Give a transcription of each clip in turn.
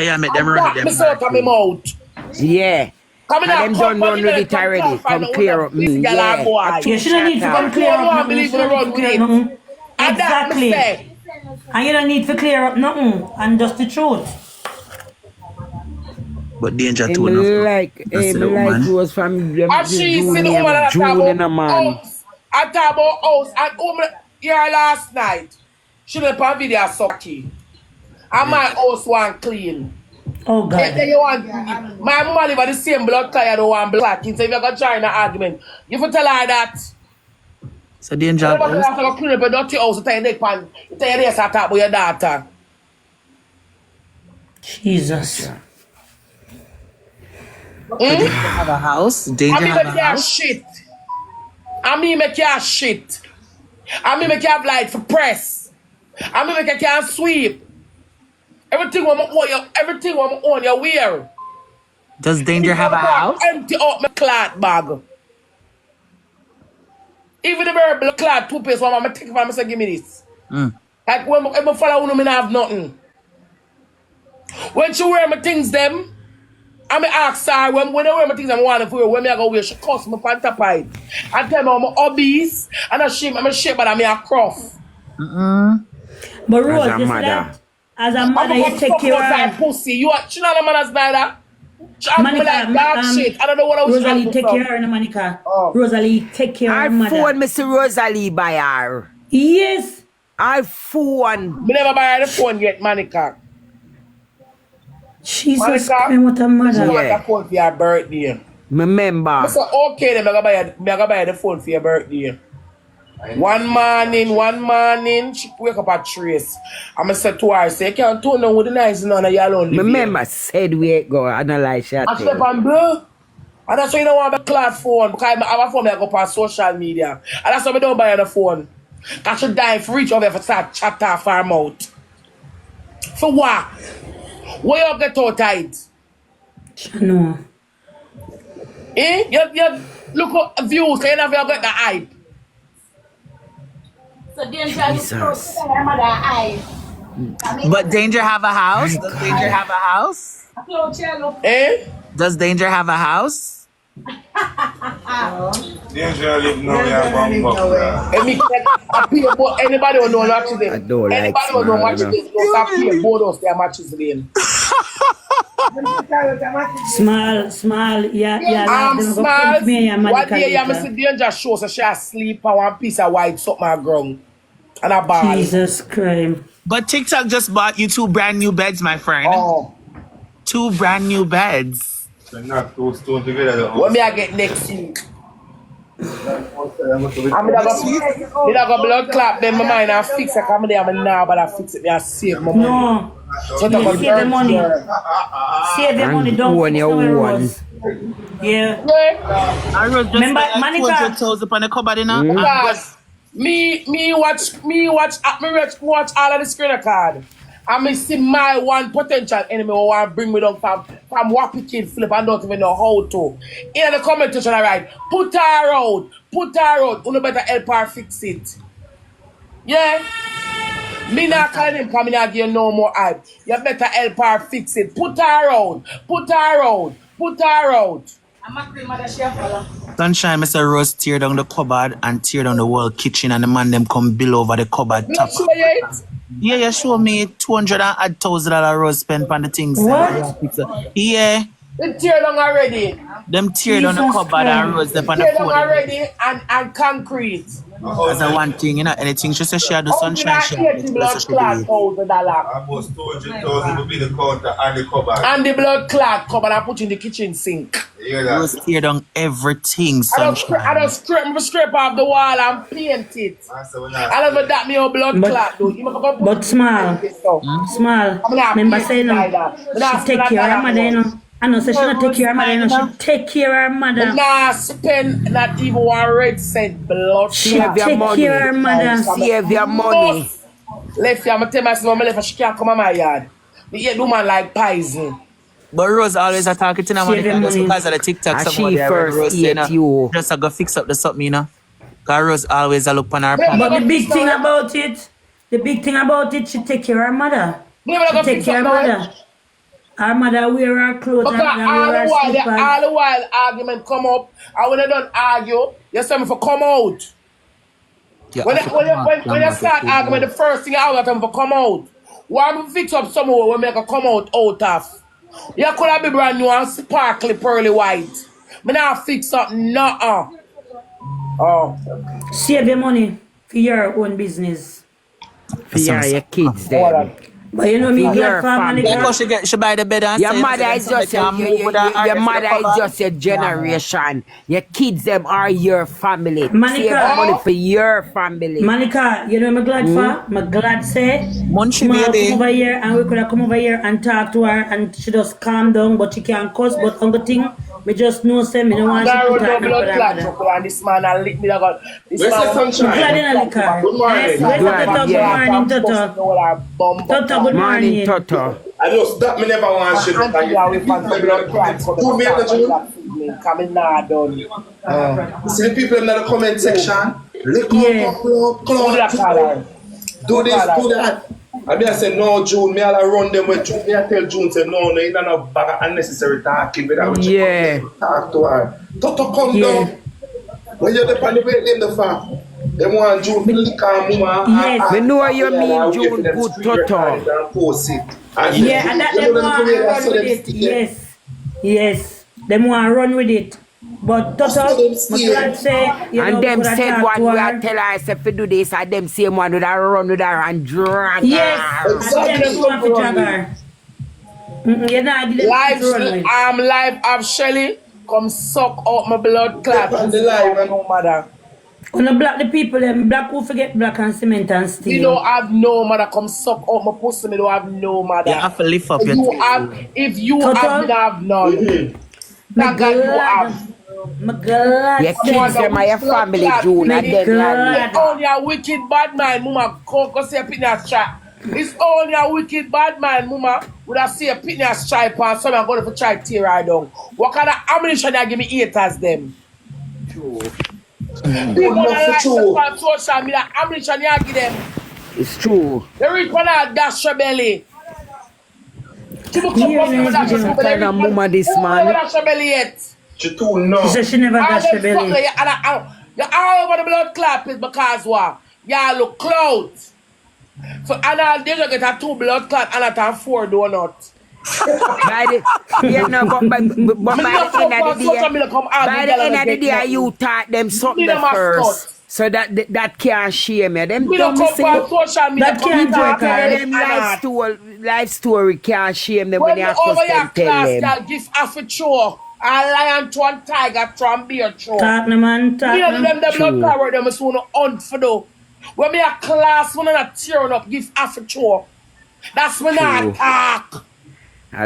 Can you make them run with them? Out of my mouth. Yeah. Come in them done run with it already. Come clear up me. Yeah. You shouldn't need to come clear up nothing. Exactly. And you don't need to clear up nothing. And just the truth. But danger too. Like was from June in a man. I talk about house and here last night. She left a video sucky. And my house was clean. Oh God. My mom live at the same blood clot, I don't want black. So if you're going to try an argument, you have to tell her that. So danger. You have to clean up a dirty house and tell your neck pan. You tell your race to talk about your daughter. Jesus. Danger have a house. Danger have a house. Shit. I mean make you shit. I mean make you have light for press. I mean make you can sweep. Everything when I own you wear. Does Danger have a house? Empty out my cloth bag. Even the very blood cloth toothpaste one I'm take from say give me this. Like when I follow woman I have nothing. When she wear my things them, I ask her when I wear my things I'm wanting for when I go wear she cost me panta pipe. And tell me I'm obese and I'm a shape but I'm a croft. But Rose, you see that? As a mother, you take care of her. Pussy. You are not a man as neither. Shit. I don't know what I was Rosealee, take care of her, Monica. Rosealee, take care of her mother. I phone Mr. Rosealee by her. Yes. I phone. We never buy her the phone yet, Monica. Jesus Christ, what a mother. She want a phone for your birthday. Remember. I said, okay, then I gotta buy the phone for your birthday. One morning, she wake up at Trace. I'm say to her, I say, you can't turn on with the nice none of y'all only. Remember, said we go, analyze that. I step on blue. And that's why you don't want a cloud phone. Because I have a phone that go on social media. And that's why I don't buy the phone. Because she die for reach over for start chat off her mouth. For what? Where you get out tight? No. You look at views, because you never get the hype. So Danger But Danger have a house? Does Danger have a house? Does Danger have a house? Danger live nowhere. Anybody will know matches in. I don't like anybody will know matches in. Don't stop playing bonus their matches in. Small, yeah. I'm small. One day I see Danger show so she sleep on one piece of white something on the ground. And a ball. Jesus Christ. But TikTok just bought you 2 brand new beds, my friend. Oh. 2 brand new beds. They're not two stone together. What me I get next week? I'm gonna blood clap then my mind I fix it. I'm there now, but I fix it. I save my money. No. So save the money. Save the money. Don't fix the Rose. Yeah. Remember, Monica 200,000 upon the cupboard, you know? Me watch all of the screen card. And me see my one potential enemy who want to bring me down from wappy kid flip and don't even know how to. In the comment section, I write, put her out. You better help her fix it. Yeah? Me not calling him coming out give no more hype. You better help her fix it. Put her out. Sunshine, Mr. Rose tear down the cupboard and tear down the whole kitchen and the man them come below over the cupboard top. Yeah, you show me $200,000 Rose spent on the things. What? Yeah. They tear down already. Them tear down the cupboard and Rose them on the phone. Tear down already and concrete. That's a one thing, you know. Anything she says she had the Sunshine. Almost 200,000 would be the counter and the cupboard. And the blood clot cupboard I put in the kitchen sink. Rose tear down everything, Sunshine. I don't scrape off the wall and paint it. I don't know that me old blood clot though. But small. Remember saying she take care of her mother, you know. I know, so she not take care of her mother, you know. She take care of her mother. Nah, spend not even 1 red cent blood. She take care of her mother. Save your money. Left here, I'm tell myself, I'm left, she can't come on my yard. But yet, do man like poison. But Rose always attacking to Monica just because of the TikTok. And she first ate you. Just go fix up the something, you know. Because Rose always a look on her plan. But the big thing about it, she take care of her mother. She take care of her mother. Our mother wear her clothes. Because all the while argument come up, and when they don't argue, you tell me for come out. Yeah, When you start argument, the first thing I tell me for come out. Why me fix up somewhere where make a come out of? You could have been brand new and sparkly pearly white. Me now fix up nothing. Oh. Save your money for your own business. For your kids then. But you know me, your family. Because she buy the bed and your mother is just your generation. Your kids them are your family. Save money for your family. Monica, you know I'm glad for? I'm glad say Munchie baby. come over here and we could have come over here and talk to her and she just calm down, but she can't cuss. But on the thing, me just know say me don't want to put her and this man and lick me that got this man. Glad in a liquor. Good morning. Good morning, Toto. Good morning, Toto. I just that me never want shit. See the people in the comment section. Look up, do this, do that. I mean, I say no, June. Me all run them with June. Me I tell June say no, you don't have bag of unnecessary talking without talk to her. Toto come down. When you're the panel in the farm. They want June to lick her mama. Yes. We know you mean June good Toto. Yeah, and that they want to run with it. Yes. They want to run with it. But Toto, my glad say, you and know, them said what we are tell her if we do this, and them same one would run with her and drag her. Yes, exactly. And them want to drag her. You know, I'm live of Shelly. Come suck out my blood clot. And the live, no mother. When I black the people, them black who forget black and cement and steel. You don't have no mother. Come suck out my pussy. Me don't have no mother. You have to lift up your if you have, me have none. That guy you have. Your kids, them are your family, June. It's only a wicked bad man, mama. Go see a pin a stripe. It's only a wicked bad man, mama. Would I see a pin a stripe and someone going to try to tear her down? What kind of ammunition they give me haters them? True. People like on social media, ammunition you give them. It's true. They reach one of dash your belly. People come what kind of mama this man? Dash your belly yet. She too no. She said she never dashed the belly. You're all over the blood clot is because what? Y'all look close. So and all they just get a 2 blood clot and a 4 donut. By the end of the day, you taught them something first. So that can't shame you. Them don't say that can't them life story can't shame them when you have to tell them. Give half a chore. A lion to a tiger to a bear chore. Talk no man, talk no. Them the blood power them is want to hunt for though. When me a class, when I tearing up, give half a chore. That's when I talk.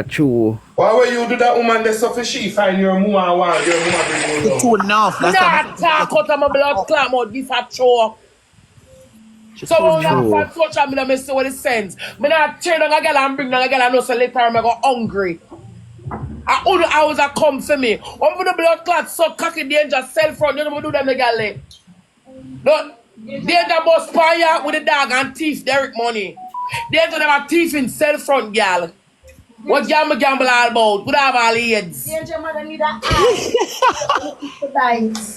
True. Why will you do that, woman? That's so she find your mama want your mama bring you too enough. That's not talk out of my blood clot mouth, give a chore. So when I find social media, I say what it sends. Me not tear down a girl and bring down a girl and know so later I go hungry. I only hours are come for me. One for the blood clot, so cocky danger, cell front, you know what do them the girl. No, danger boss fire with the dog and thief Derek money. Danger them a thief in cell front, girl. What gamble all about? What have all the heads? Danger mother need a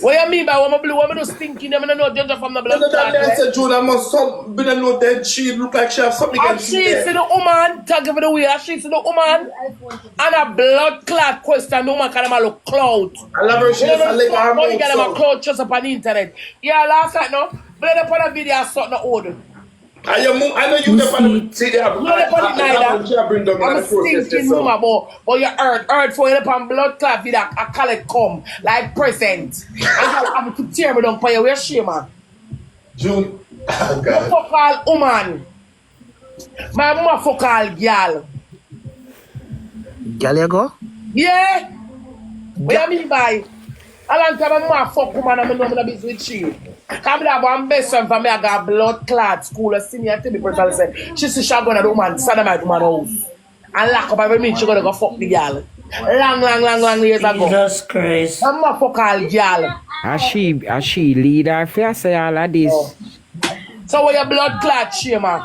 What you mean by what I do stinking them and I know danger from the blood clot? I said, June, I must be the no dead. She look like she have something against she see the woman, thank you for the way. She see the woman and a blood clot question. The woman can look cloud. I love her. She has a leg arm. Money get them a cloud just up on the internet. Yeah, last night no, but then upon a video I saw no order. I know you the see they have I'm a stinking mama, but you heard for you upon blood clot video I call it come like present. And I'm to tear me down for you. Where she man? June. Oh God. Fuck all woman. My mama fuck all girl. Girl you go? Yeah. What you mean by? A long time my mama fuck woman and I know I'm busy with she. Come have one best friend for me, I got blood clot school, a senior to me personally say, she see she going to the woman, sodomite woman house. And lock up every minute she gonna go fuck the girl. Long years ago. Jesus Christ. I'm not fuck all girl. As she lead her face, say all of this. So where your blood clot, she man?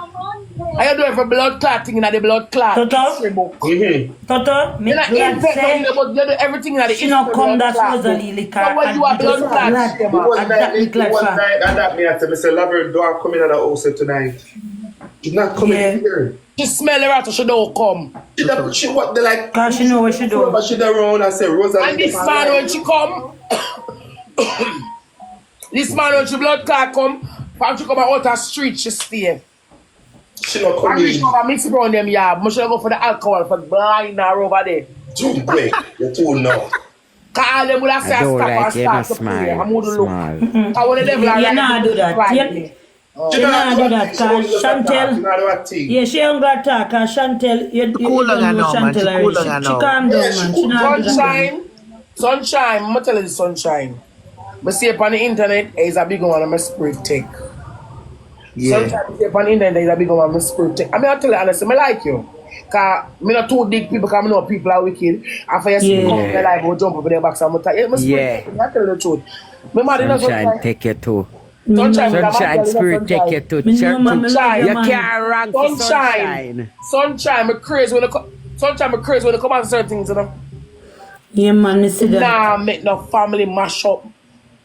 I do every blood clot thing in the blood clot history book. Toto, me glad say you do everything in the she not come that Rosealee liquor. So when you are blood clot, It was night and that me I said, Mr. Laverne, don't come in at the house tonight. She's not coming here. She smell her out, so she don't come. She what they like? Cause she know what she do. But she around and say Rosealee. And this man when she come, this man when she blood clot come, when she come out the street, she stay. She not And coming. she come and mix around them, yeah. But she go for the alcohol for blind her over there. Too quick. You're too now. Cause them would have said stop and start to play. I'm gonna look. I want to level her. You not do that. She not do that, cause Chantel. Yeah, she don't got talk, cause Chantel, you don't know Chantel already. She calm down, man. She not do that. Sunshine, I'm gonna tell you the sunshine. I see up on the internet, is a big one, I'm a spirit tech. Sometimes I see up on the internet, is a big one, I'm a spirit tech. I mean, I tell you honestly, I like you. Cause I'm not too big people, cause I know people are wicked. After you see me come in my life, go jump over their backs, I'm gonna tell you, I'm a spirit tech. I tell you the truth. Sunshine, take you too. Sunshine spirit take you to church. You can't rank for sunshine. Sunshine, I'm crazy when it come on certain things, you know. Yeah, man, I see that. Nah, make no family mash up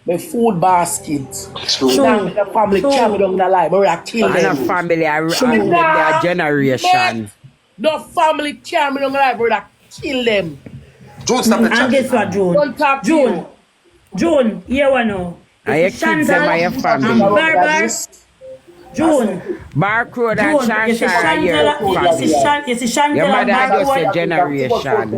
my food basket. Nah, make no family carry down the life, but I kill them. And a family, a generation. No family carry down the life, but I kill them. June, stop the chat. And guess what, June? Don't talk to you. June, here one now. I kids them by your family. Barber. June. Barcode and Chantal your family. You see Chantal Your mother and just a Barcode. generation.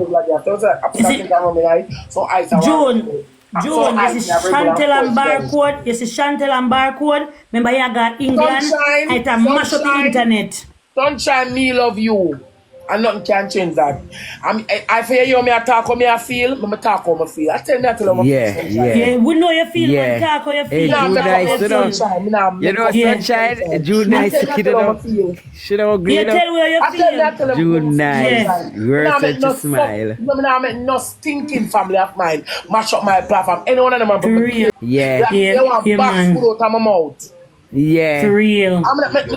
June, you see Chantal and Barcode. You see Chantal and Barcode. Remember you got England. It a mash up the internet. Sunshine, me love you. And nothing can change that. I feel you, me talk how me I feel, me talk how me feel. I tell me I tell you Yeah, we know you feel, man, talk how you feel. You know, Sunshine, June nice to kid up. Should I agree? You tell where you feel. June nice. You're such a smile. No, make no stinking family of mine mash up my platform. Any one of them are real. Yeah. They want back food out of my mouth. Yeah. For real.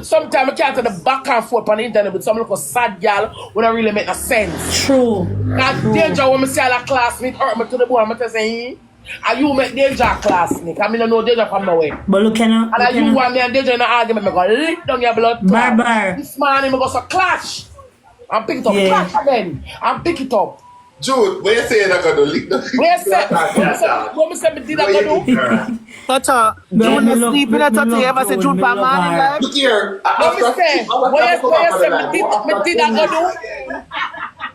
Sometimes I can't tell the back and forth on the internet with some little sad girl when I really make no sense. True. That's danger when I see all a classmate hurt me to the bone. I'm saying, and you make danger classmate. I mean, I know danger from nowhere. But look at now. And you want me and danger in the argument, I'm going to lick down your blood. Barbar. This morning, I'm going to clash. And pick it up. Clash again. And pick it up. Jude, what you saying I gotta lick the Where you say me did I go do? Tata, June is sleeping at Tata. You ever say June for man? Look here. What you say? Where you say me did I go do?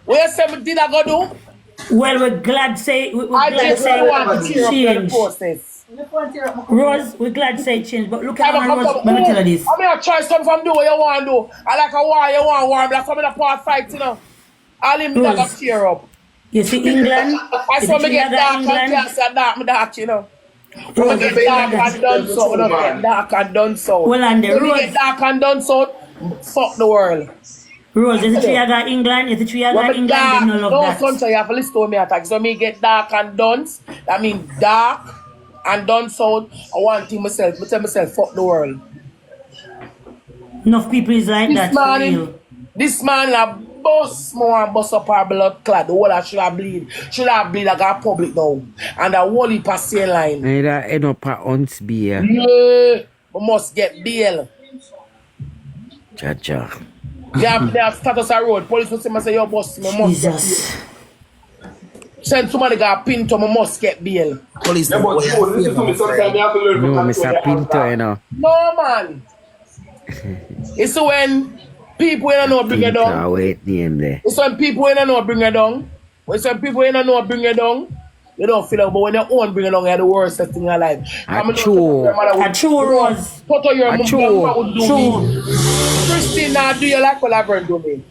Where you say me did I go do? Well, we're glad say I just want to change. Rose, we're glad to say change, but look at Rose. Let me tell you this. I mean, I try something from do what you want to do. I like a war, you want war. That's why I'm in a part fight, you know. I'll leave me that tear up. You see England? I saw me get dark and can't say dark, you know. When I get dark and done so, when I get dark and done so. Well, and the when Rose. I get dark and done so, fuck the world. Rose, is it true you got England? Is it true you got England? They don't love that. No, sometimes you have to listen to me attack. So me get dark and done, that means dark and done so. I want to myself, I tell myself, fuck the world. Enough people is like that for real. This man a bust more and bust up her blood clot. The whole should have bleed. Should have bleed like a public now. And the whole heap of sail line. And that end up at Hunts beer. Yeah. We must get bail. Jaja. They have status a road. Police will say, I say, yo, boss, me must get bail. Send somebody got a pinto, me must get bail. Police Yeah, but listen to me, sometimes you have to learn to No, control Mr. your Pinto, anger. you know. No, man. It's when people in know bring it down. Wait, name there. It's when people in know bring it down. It's when people in know bring it down. You don't feel it, but when your own bring it down, you're the worst thing in your life. A true Rose. Toto your mom would do me. Christine now do you like what Laverne do me.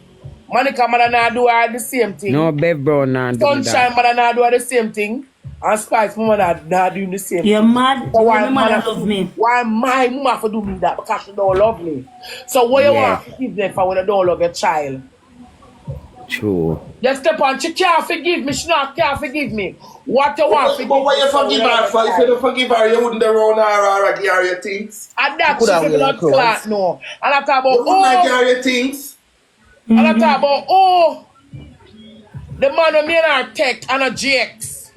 Monica mother now do her the same thing. No, Bev Brown now do that. Sunshine mother now do her the same thing. And Spice mother now doing the same thing. You're mad? So why your mother love me? Why my mama for do me that? Because she don't love me. So what you want to give them for when you don't love your child? True. You step on, she can't forgive me, she not can't forgive me. What you want forgive But what you forgive her for? If you don't forgive her, you wouldn't run her or give her your things. And that she's a blood clot, no. And I talk about, You wouldn't give her your things. And I talk about, the man who made her text and a GX.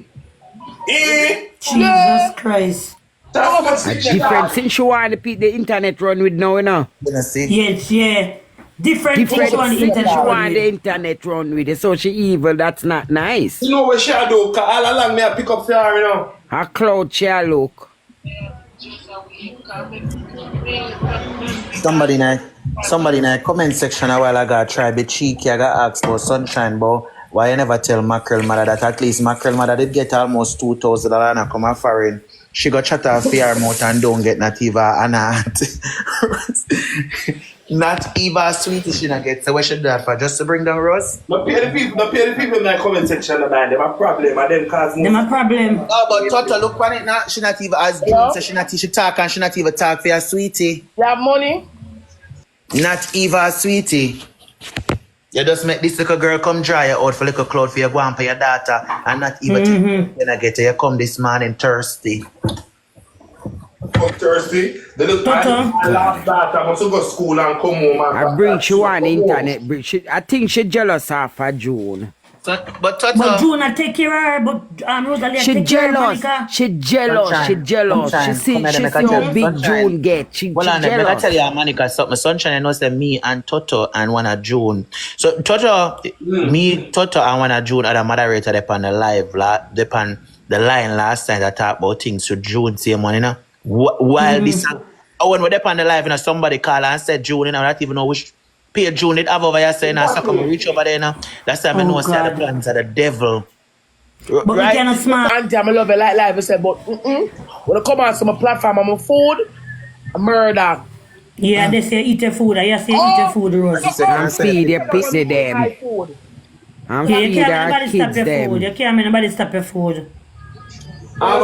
Jesus Christ. A different thing she want to the internet run with now, you know. Yes, yeah. Different things she want the internet run with it. So she evil, that's not nice. You know what she do? Because all along me I pick up for her, you know. Her cloud she look. Somebody in a comment section a while ago try be cheeky. I got asked about Sunshine, but why you never tell Mackerel Mother that at least Mackerel Mother did get almost $2,000 and come a foreign. She got shut off her mouth and don't get not even an aunt. Not even sweetie she not get. So what should do that for? Just to bring down Rose? Not pay the people in the comment section of mine. They have a problem and them cause them a problem. Oh, but Toto, look on it now. She not even as June, so she talk and she not even talk for your sweetie. You have money? Not even sweetie. You just make this little girl come dry you out for little cloud for your go and for your daughter and not even then I get you come this morning thirsty. Thirsty? The little last daughter must go to school and come home and I bring she one internet. I think she jealous of her June. But Toto, But June I take care of her, but Rosalie I take care of Monica. She jealous. She see how big June get. She well, jealous. I tell you, Monica, something. Sunshine, I know say me and Toto and one of June. So Toto, me, Toto and one of June are the moderator upon the live, upon the line last time that talk about things to June same one, you know. While this, when we're upon the live, you know, somebody call and said June, you know, I don't even know which page June it have over here saying, so come reach over there, you know. That's time I know say the plans are the devil. But right? we cannot smart. Auntie, I'm love it like live. I said, but when I come on some platform, I'm a food, a murder. Yeah, they say eat your food. I say eat your food, Rose. I'm feed your picnic them. I'm Yeah, you feed can't our nobody stop kids your them. food. You can't make nobody stop your food. I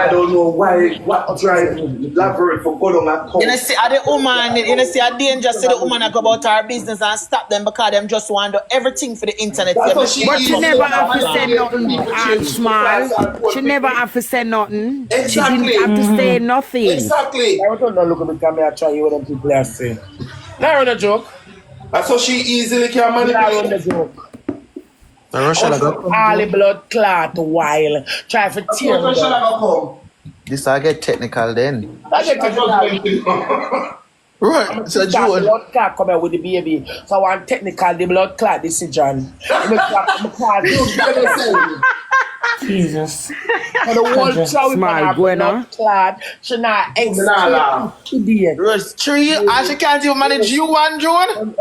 don't know why what drive elaborate for God on that talk. You know, see, the woman, you know, see, a danger see the woman that go about her business and stop them because them just want to do everything for the internet. But she never have to say nothing, Aunt Small. She never have to say nothing. Exactly. She didn't have to say nothing. Exactly. I don't know, look at me, come here, I try you what them people are saying. Now run a joke. And so she easily can Now run manipulate. the joke. Russia, All the blood clot while try to tear me down. this I get technical then. I get technical. Right, so The June. blood clot come out with the baby. So I want technical the blood clot decision. Jesus. For the whole child Small, bueno. blood clot should not exist. Rose, 3, and she can't even manage you one, June.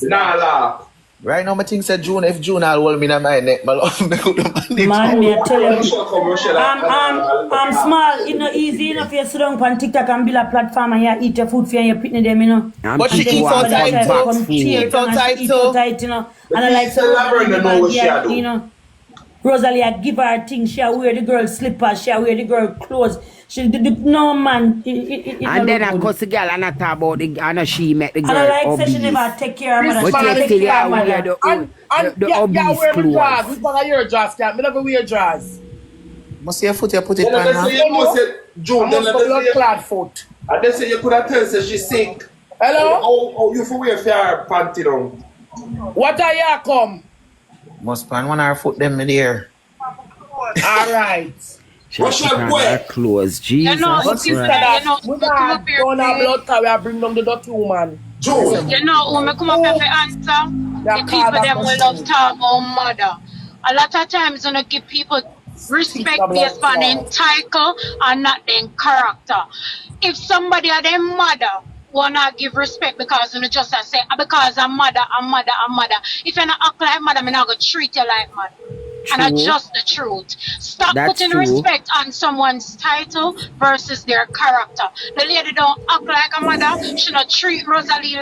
Nah, laugh. Right now, I think say June, if June I'll hold me in my neck, my love, me could manage. Man, me I tell you. Rochelle, I'm small. It's not easy enough you sit down on TikTok and build a platform and you eat your food for you and you picnic them, you know. But she eats outside too. She eats outside You know. And I like so you know. Rosalie, I give her things. She wear the girl slippers. She wear the girl clothes. She no man. And then I cuss the girl and I talk about the and she met the girl. And I like obese. she never take care of her. But you still wear the obese clothes. Which one of your dress, cat? Me never wear dress. Must your foot, you put it then on they now. say you must say June. I'm Then not blood clot foot. and they say you could have tell say she's sick. Hello? Oh, you for wear for her panty down. What are you come? Must pan one of her foot them in the air. All right. She Russia, put on boy. her clothes. Jesus You know, Christ. sister, you know, We not don't have blood clot. We are bring them the dirty woman. June. you know, when I come up here for answer, the people them will love talk about mother. A lot of times when I give people respect based on their title and not their character. If somebody are their mother, wanna give respect because you just say because I'm mother. If you're not act like mother, I'm not gonna treat you like mother. And that's just the truth. Stop That's putting true. respect on someone's title versus their character. The lady don't act like a mother. She not treat Rosealee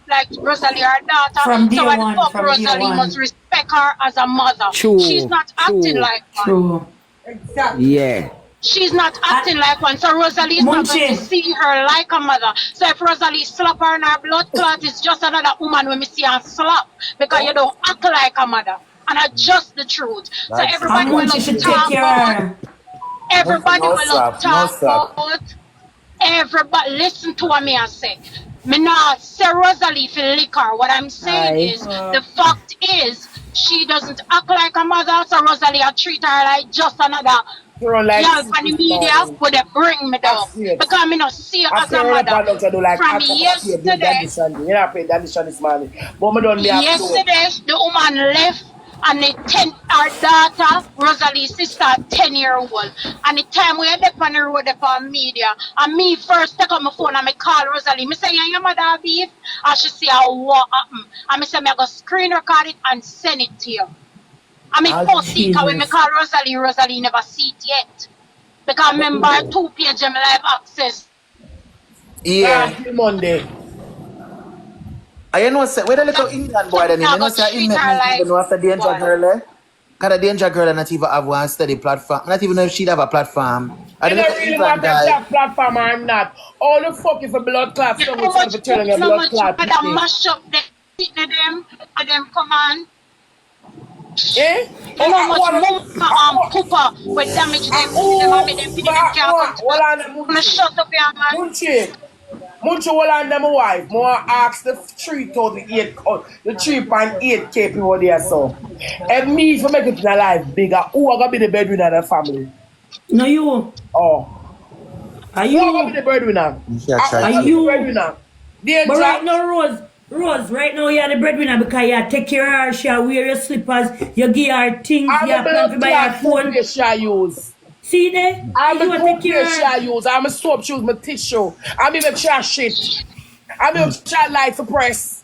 like Rosealee her daughter. From day so why one, the fuck from day Rosealee one. must respect her as a mother? True, She's not acting true. like one. True. Exactly. Yeah. She's not acting like one, so Rosalee is not going to see her like a mother. So if Rosalee slap her in her blood clot, it's just another woman when we see her slap because you don't act like a mother. And that's just the truth. So everybody will talk about. Everybody will talk about. Everybody listen to what me I say. Me not say Rosalee for liquor. What I'm saying is the fact is she doesn't act like a mother, so Rosalee I treat her like just another girl from the media would they bring me down. Because I not see her as a mother. From yesterday, yesterday the woman left and our daughter, Rosalee's sister, 10-year-old. And the time we had up on the road on media, and me first take up my phone and me call Rosalee. Me say, yeah, your mother beef? And she say, what happened? And me say, I go screen record it and send it to you. I mean, post it, because when me call Rosalee never see it yet. Because remember, 2 page of live access. Yeah. Monday. I know, where the little Indian boy then, you know, say, he make me even know after Danger Girl, because the Danger Girl not even have one steady platform. Not even know if she'd have a platform. I don't really want to have platform or not. All the fuck is a blood clot. So much for telling a blood clot. But I mash up them, and them come on. Eh? You know much Cooper with damage them and make them feel them can't come to shut up your man. Munchi will and them wife. More ask the 3,800, the 3.8K people there so. And me for making it alive bigger. Who are gonna be the breadwinner in the family? No you. Oh. Are you? Who are gonna be the breadwinner? Are you? Breadwinner. But right now, Rose, right now you're the breadwinner because you take care of her, she wear your slippers, you give her things, you plan to buy her phone. She use. See there? I'm a toothpaste I use. I'm a soap shoes, my tissue. I'm even try shit. I'm even try light suppress.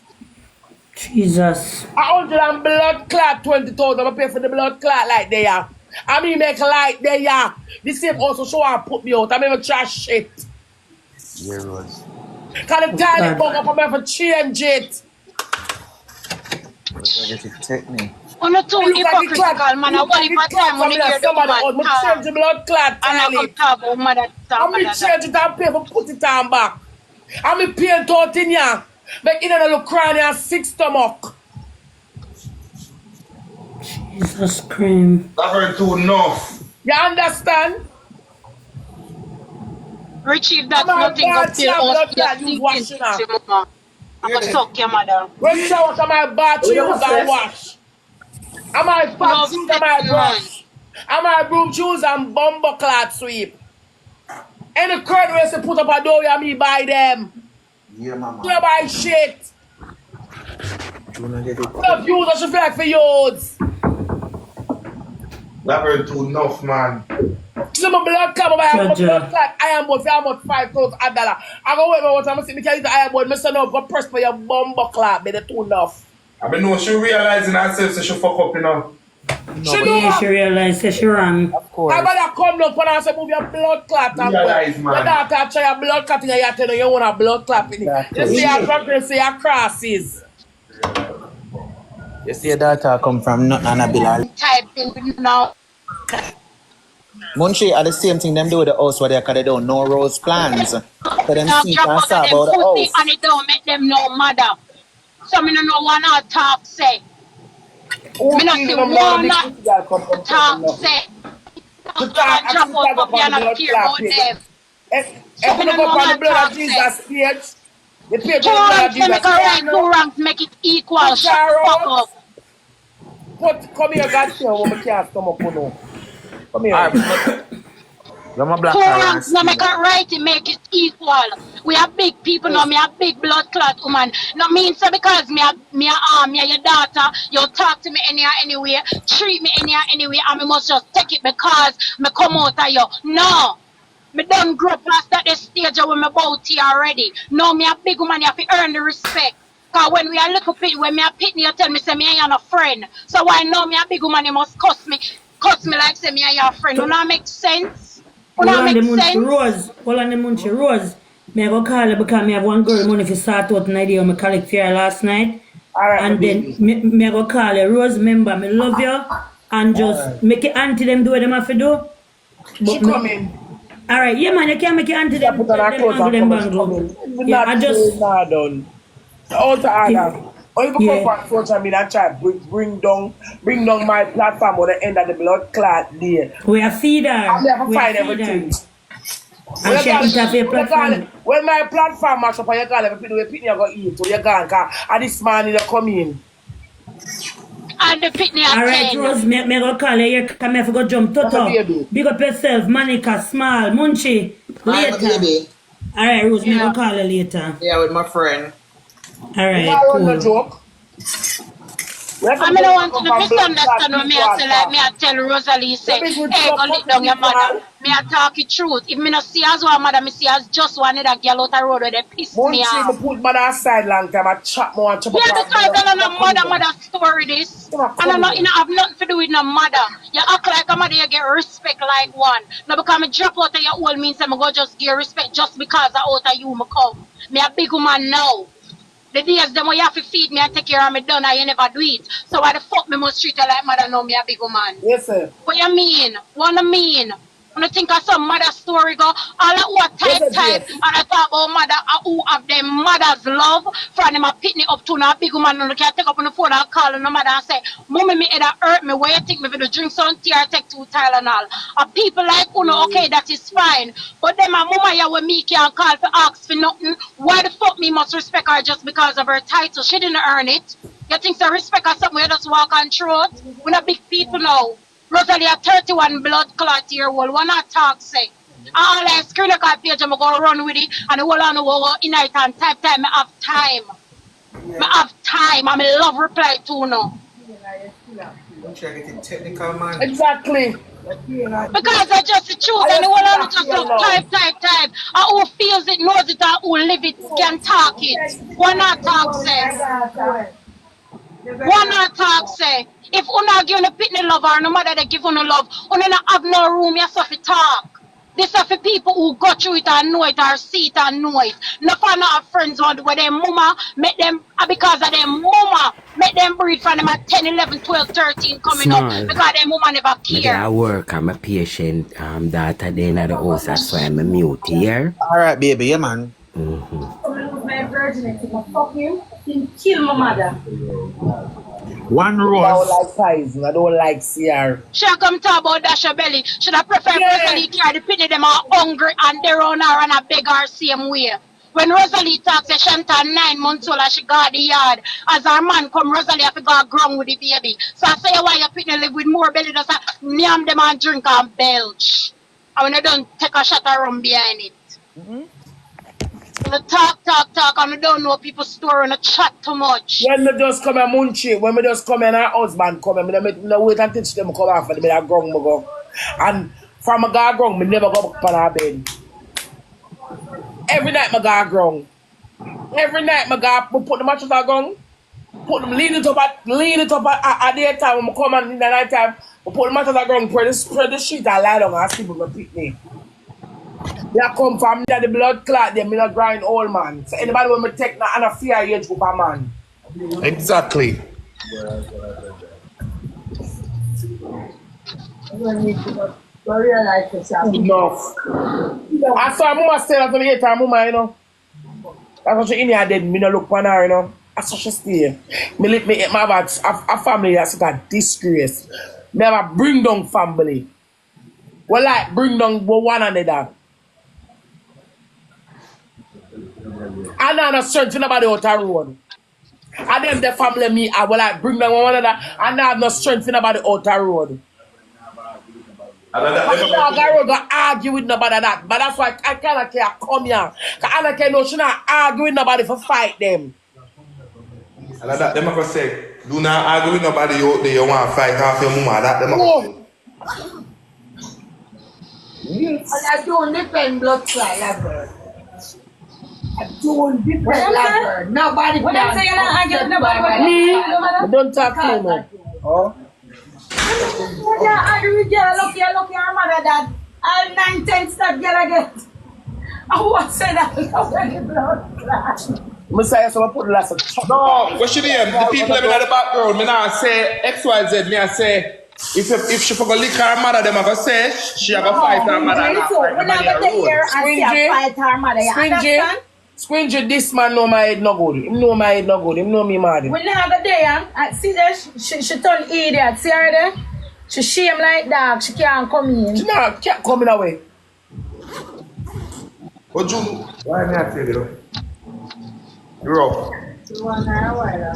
Jesus. 100 and blood clot 20,000. I'm pay for the blood clot like they are. I mean make like they are. The same also show and put me out. I'm even try shit. Yeah, Rose. Cause the tiny bug up, I'm even change it. Take me. I'm not too hypocritical, man. I want if I time when you hear the woman talk. Change the blood clot. And I come talk about mother. I'm change it and pay for put it on back. I'm paint out in here. Make it a look cranny and 6 stomach. Jesus Christ. That hurt too enough. You understand? Richie, if that's nothing up till us, you're washing up. I'm going to suck your mother. When you shower to my bathroom and wash. And my bathroom and my brush. And my broom shoes and bumper cloth sweep. Any curtain where you put up a door, you me buy them. Yeah, mama. You buy shit. Love you, I should feel like for yours. That hurt too enough, man. So my blood come by a blood clot. I am worth $5,000. I go wait my water, I'm going to say, because I am worth, Mr. No, go press for your bumper clot, but it's too enough. I mean, no, she realizing herself, so she fuck up, you know. She realized that she wrong. Of course. I better come down when I say move your blood clot. Realize, man. Your daughter try your blood clot and you tell her you want a blood clot in it. You see your brother say your crosses. You see your daughter come from nothing and a bill. Typing now. Munchi are the same thing them do with the house where they don't know Rose plans. So them see and start about the house. And it don't make them no mother. So I don't know what not talk say. Me not see one talk say. Drop up and not care about them. If you go on the blood of Jesus page, the page of the blood of Jesus. 2 ranks make it equal. Shut up. Come here, God, when we can't come up with no. Come here. 4 ranks, no make it right, it make it equal. We are big people now, me a big blood clot woman. No mean so because me your daughter, you talk to me anyway, treat me anyway, and me must just take it because me come out of you. No. Me done grow past that the stage where me about here already. No, me a big woman, you have to earn the respect. Because when we are little pit, when me a pitney, you tell me say me ain't a friend. So why now me a big woman, you must cuss me like say me ain't your friend. Do not make sense? Hold on the munchi, Rose. Me I go call her because me have one girl money to start out an idea me collect for her last night. Alright. And then me I go call her, Rose, remember, me love you. And just make it auntie them do what them have to do. She coming. All right, yeah, man, you can't make your auntie them Put on her clothes and coming. Yeah, I just... Not done. Out to order. Or if you come back social media and try bring down my platform on the end of the blood clot there. We are feeder. I never find everything. When my platform match up and you call every people you go eat, so you gone, and this man is coming. And the picnic. Alright, Rose, me go call you. Come here, go jump Toto. Big up yourself, Monica, Small, Munchie. Later. Alright, Rose, me go call you later. Yeah, with my friend. Alright, cool. Joke. I don't want to misunderstand when me I say like me I tell Rosealee say, hey, go lick down your mother. Me I talk the truth. If me not see as one mother, me see as just one that girl out the road where they piss me off. Me put mother aside long time, I chop more and chop. Yeah, because I don't know mother story this. And I know have nothing to do with no mother. You act like a mother, you get respect like one. Now because me drop out of your old means I go just give respect just because I out of you me come. Me a big woman now. The days them when you have to feed me and take care of me done and you never do it. So why the fuck me must treat you like mother know me a big woman? Yes, sir. What you mean? What I mean? When I think of some mother story go, all that what type, and I talk about mother who have their mother's love from them a pitney up to now big woman and can take up on the phone and call no mother and say, Mommy me head hurt me, where you think me for the drink some tea or take 2 Tylenol? And people like okay, that is fine. But then my mama here with me can call for ask for nothing. Why the fuck me must respect her just because of her title? She didn't earn it. You think so respect her something you just walk on throat? We're not big people now. Rosealee a 31 blood clot year old. What not talk say? All I screen a card page, I'm going to run with it and hold on go in night and type time. I have time. Yeah. I have time. I'm in love reply too now. Exactly. Because I just the truth and hold on just type. And who feels it, knows it, and who live it, can talk it. What not talk say? What not talk say? If you not give a pitney love or no matter they give you no love, you not have no room, you have to talk. This is for people who go through it and know it or see it and know it. Not for not friends where their mama make them, because of their mama, make them breed from them at 10, 11, 12, 13 coming Small. up because their mama never care. I work, I'm a patient daughter then at the house, that's why I'm a mute here. Alright, baby, yeah, man. My virginity, fuck you, kill my mother. One rose. I don't like pies, I don't like CR. She come talk about dash her belly. Should I prefer Rosealee carry the pity them are hungry and they run her and a beg her same way. When Rosealee talks, she turn 9 months old and she got the yard. As her man come, Rosealee have to go ground with the baby. So I say why you pity live with more belly, just yam them and drink and belch. And when you don't take a shot of rum behind it. Talk, and we don't know people's story and chat too much. When we just come and munchie, when we just come and our husband come and we wait and teach them come off and me that grung me go. And from a guy grung, me never go back on our bed. Every night my guy grung. Every night my guy put the mattress on grung, put them lean it up at the time when I come and in the night time, we put the mattress on grung, spread the sheet and lie down and sleep with my picnic. They come from the blood clot, they not grind old man. So anybody when me take na and a fear age group a man. Exactly. Enough. I saw mama stay at the 8 time, mama, you know. That's what she in here dead, me no look on her, you know. That's what she stay. Me have a family that's a disgrace. Me have a bring down family. Well, like bring down one another. And I'm not strength nobody out the road. And then the family me, I will like bring them one another, and I have no strength nobody out the road. I go argue with nobody that, but that's why I cannot care come here. Cause I don't care no, she not argue with nobody for fight them. And that them ever say, do not argue with nobody out there, you want to fight half your mama. That them ever say. Yes. And I don't depend blood clot like I don't depend like nobody. What I'm saying, I get nobody. Me, don't talk to me. Oh. I agree with you. Look your mother that all 9 tenths that girl I get. I want to say that nobody blood clot. Messiah, so I put last of no, what should be the people living in the background, me not say XYZ, me I say If she forgot lick her mother, them are gonna say she have a fight her mother and not fight the money road. Squingy, this man know my head no good. Him know my head no good. Him know me mad. When I go there, see that she turn idiot. See her there? She shame like dog. She can't come in. She can't come in away. What you? Why me I tell you? Rough.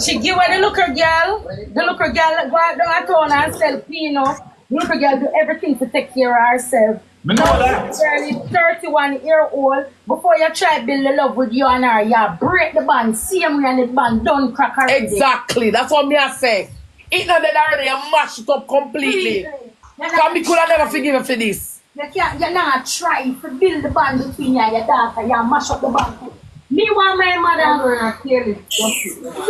She give her the looker girl. The looker girl go out down a town and sell peanut. The looker girl do everything to take care of herself. Me know that. Girl is 31-year-old. Before you try build a love with you and her, you break the band. Same way and the band done crack already. Exactly. That's what me I say. It not that already. You mash it up completely. Because me could have never forgive you for this. You're not trying to build the band between you and your daughter. You mash up the band. Me want my mother. Do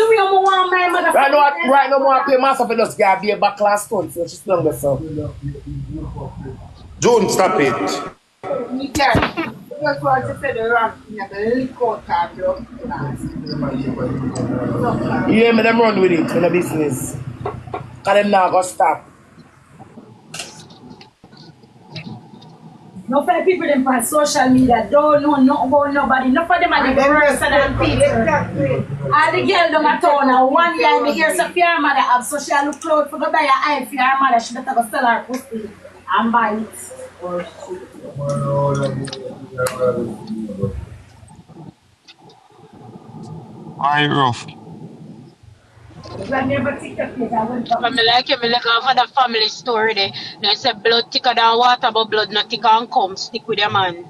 we want my mother? Right now, I pay myself for just get a backlash stone. So she's not so. June, stop it. Yeah, me them run with it in the business. Because them now go stop. No for the people them on social media don't know nothing about nobody. No for them are the worst than people. All the girls down at town now, one year me hear Sophia mother have so she look clothes for go buy her eye for her mother. She better go sell her pussy and buy it. Why rough? But me like it, me look for the family story there. They say blood thicker than water, but blood not thicker and come. Stick with your man.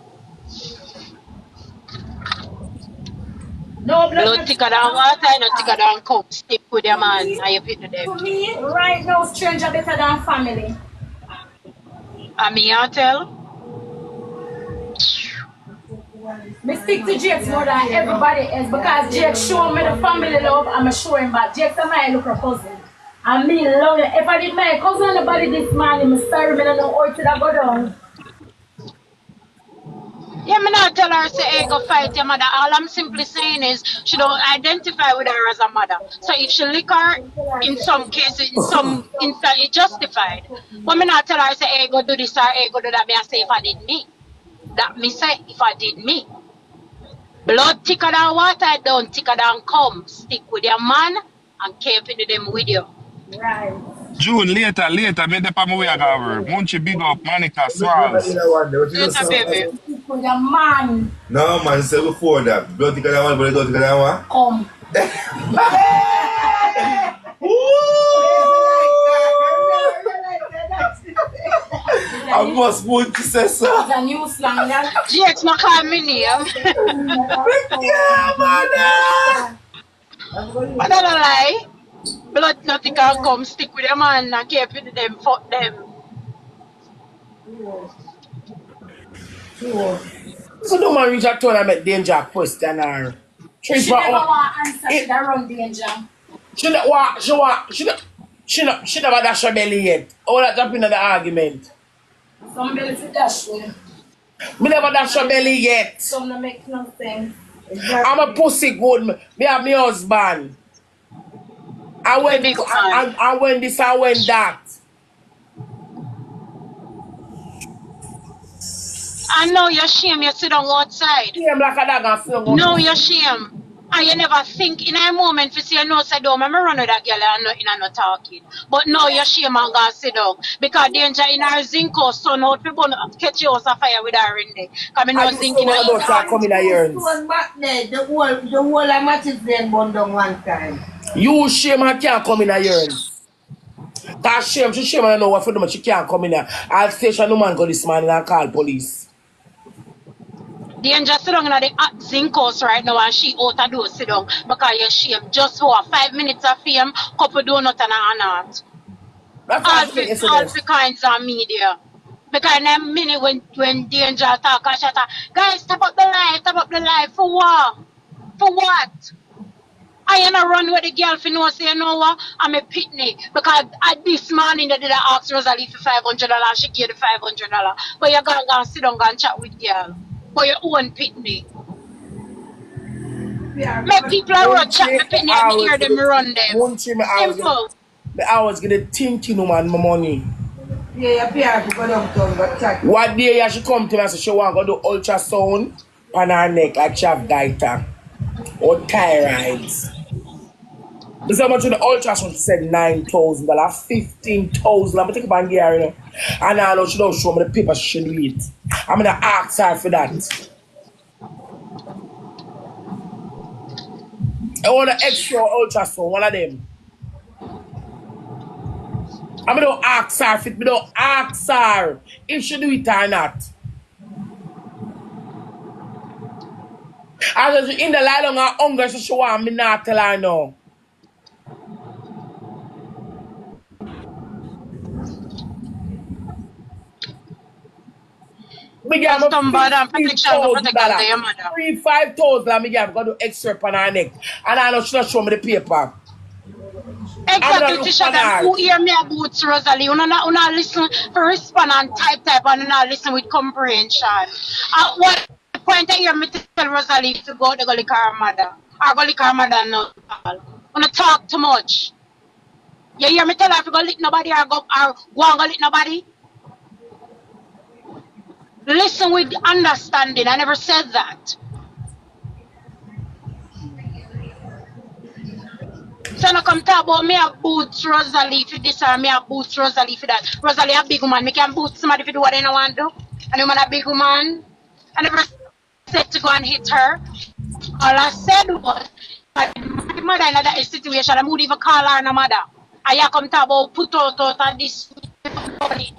No blood thicker than water, not thicker than come. Stick with your man and you fit to them. For me, right now, stranger better than family. And me I tell. Me stick to Jake more than everybody else because Jake show me the family love and I show him back. Jake's my little cousin. And me love it. If I did my cousin nobody this morning, I'm sorry, I don't know how to go down. Yeah, me not tell her say hey go fight your mother. All I'm simply saying is she don't identify with her as a mother. So if she lick her in some cases, in some instance it's justified. But me not tell her say hey go do this or hey go do that. Me I say if I did me. That me say if I did me. Blood thicker than water, don't thicker than cum. Stick with your man and keep them with you. Right. June, later, me the palm way I got work. Won't you big up Monica Swallows? Yes, baby. Stick with your man. No, man, say before that. Blood thicker than one, but don't thicker than one. Come. I must want to say so. It's a new slang. Jake's not calling me name. Yeah, man. But I don't lie. Blood nothing can come. Stick with your man and keep with them. Fuck them. So no man reach a town and make danger question her. She never want answer to the run danger. She never dash her belly yet. All that jump into the argument. Some belly to dash with. Me never dash her belly yet. Some don't make no sense. I'm a pussy good. Me have my husband. I went this, I went that. I know you're shame you sit down outside. Shame like a dog and flung out. No, you're shame. And you never think in a moment to say no say don't remember run with that girl and not talking. But no, you're shame and go sit down. Because danger in our zinc or sun out people catch you out of fire with her in there. Because I know zinc in her coming a yearns. Back there, the whole matches then burned down one time. You shame and can't come in a yearns. That shame, she shame and know what for them, she can't come in here. I'll station no man go this morning and call police. Danger sit down in the zinc house right now and she out of door sit down because you're shame. Just for 5 minutes of fame, couple donut and a art. All the kinds of media. Because in a minute when danger talk and shut up, guys, stop up the life, for what? For what? I ain't run with the girl for no say, you know what? I'm a pitney. Because this morning they did ask Rosealee for $500, she gave the $500. But you're going to sit down and chat with girl. For your own pitney. Make people run chat with pitney and hear them run them. Simple. I always get a thinking man my money. Yeah, you pay to go downtown, but chat. What day she come to me and say she want to do ultrasound on her neck like she have goiter or thyroids. This how much of the ultrasound said $9,000, $15,000. I'm gonna take a bang here, you know. And I know she don't show me the paper she do it. I'm gonna ask her for that. I want an extra ultrasound, one of them. I'm gonna ask her if it, don't ask her if she do it or not. As in the lie on her hunger, so she want me not tell her no. Me give her $15,000. $5,000 me give her, do extra on her neck. And I know she not show me the paper. Exactly, Tisha, then who hear me about Rosealee? You not listen to respond and type and you not listen with comprehension. At what point I hear me tell Rosealee to go to go lick her mother? Or go lick her mother no. You talk too much. You hear me tell her to go lick nobody or go and go lick nobody? Listen with understanding. I never said that. So no come talk about me a boots Rosealee for this or me a boots Rosealee for that. Rosealee a big woman. Me can boot somebody for do what they don't want to do. And woman a big woman. I never said to go and hit her. All I said was my mother in that situation. I would even call her no mother. And you come talk about put out and this body.